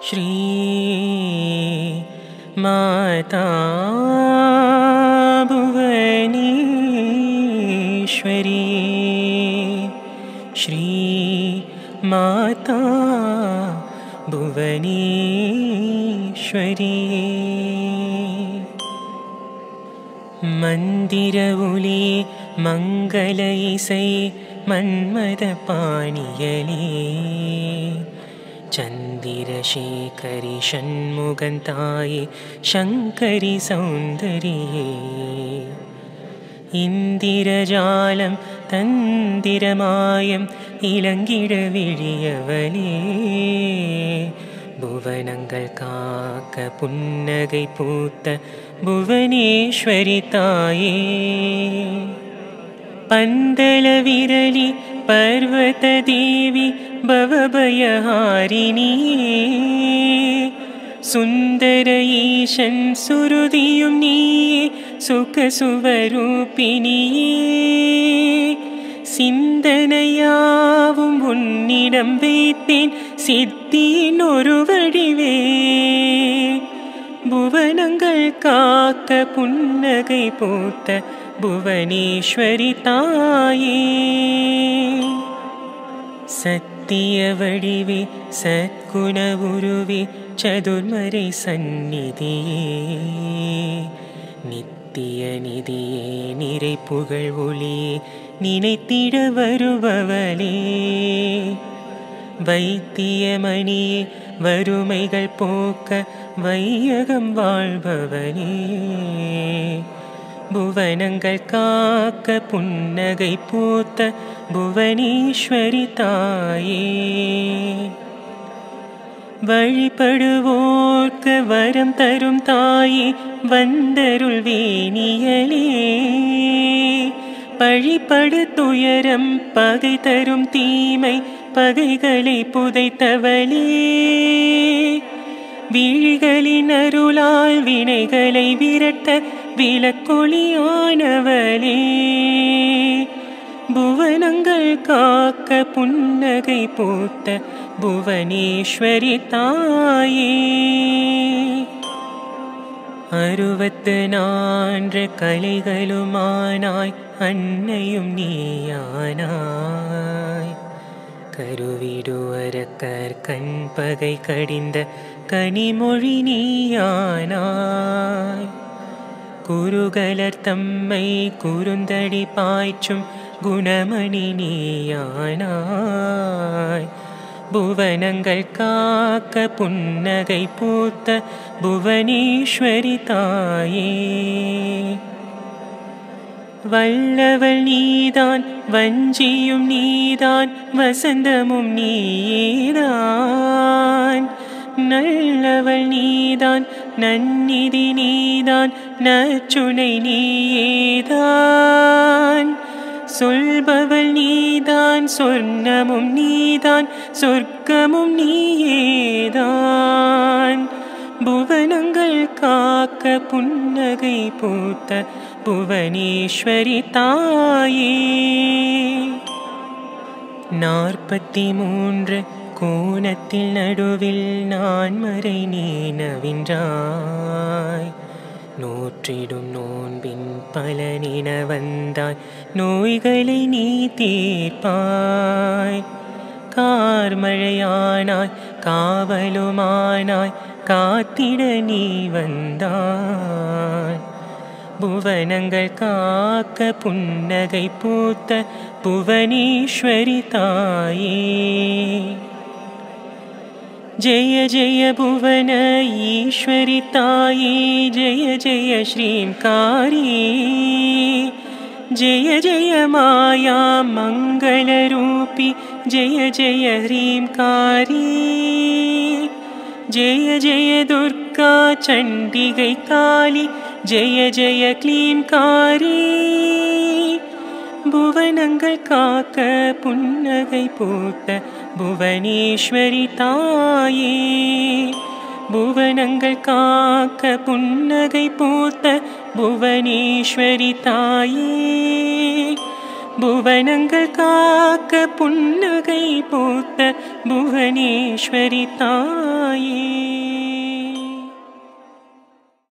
श्री माता भुवनेश्वरी श्री माता भुवनेश्वरी मंदिरवुली मंगल इसै मन्मद पाणियले चंदिरशेखरि षण्मुगन्ताये शंकरि सौन्दर्ये इंदिरजालं तंदिरमायं इलंगिड विழியவளே புவனங்கள் காக்க புன்னகை பூத்த புவனேஸ்வரி தாயே பந்தல விரலி पर्वत देवी भवभयहारिणिये सुंदर ईशन् सुहृदियुं नीये सुखसुवरूपिणिये சிந்தனையாவும் உன்னிடம் வைத்தேன் சித்தியின் ஒரு வடிவே புவனங்கள் காக்க புன்னகை பூத்த புவனேஸ்வரி தாயே சத்திய வடிவே சத்குண உருவே சதுர்மறை சந்நிதியே நித்திய நிதியே நிறை புகழ் ஒளியே நினைத்திட வருபவளே வைத்தியமணியே வறுமைகள் போக்க வையகம் வாழ்பவளே புவனங்கள் காக்க புன்னகை பூத்த புவனேஸ்வரி தாயே வழிபடுவோர்க்கு வரம் தரும் தாயே வந்தருள் வேணியலே பழிபடு துயரம் பகை தரும் தீமை பகைகளை புதைத்தவளே விழிகளின் அருளால் வினைகளை விரட்ட விளக்கொளியானவளே புவனங்கள் காக்க புன்னகை பூத்த புவனேஸ்வரி தாயே 64 கலைகளுமானாய் அன்னையும் நீயானாய் கருவிடுவரக்கர் கண்பகை கடிந்த கனிமொழி நீயானாய் குருகலர் தம்மை குறுந்தடி பாய்ச்சும் குணமணி நீயானாய் புவனங்கள் காக்க புன்னகை பூத்த புவனேஸ்வரி தாயே வல்லவள் நீதான் வஞ்சியும் நீதான் வசந்தமும் நீதான் நல்லவள் நீதான் நன்னிதி நீதான் நச்சுனை நீயேதான் சொல்பவள் நீதான் சொர்ணமும் நீதான் சொர்க்கமும் நீயேதான் புவனங்கள் காக்க புன்னகை பூத்த புவனேஸ்வரி தாயே 43 கோணத்தில் நடுவில் நான் மறை நீ நவின்றாய் நூற்றிடும் நோன்பின் பலனின வந்தாய் நோய்களை நீ தீர்ப்பாய் கார்மழையானாய் காவலுமானாய் காத்திட நீ வந்தாய் புவனங்கள் காக்க புன்னகை பூத்த புவனேஸ்வரி தாயே जय जय भुवन ईश्वरी ताये जय जय श्रींकारी जय जय माया मंगलरूपी जय जय ह्रींकारी जय जय दुर्गा चंडिगै काली जय जय क्लींकारी புவனங்கள் காக்க புன்னகை பூத்த புவனேஸ்வரி தாயே புவனங்கள் காக்க புன்னகை பூத்த புவனேஸ்வரி தாயே புவனங்கள் காக்க புன்னகை பூத்த புவனேஸ்வரி தாயே.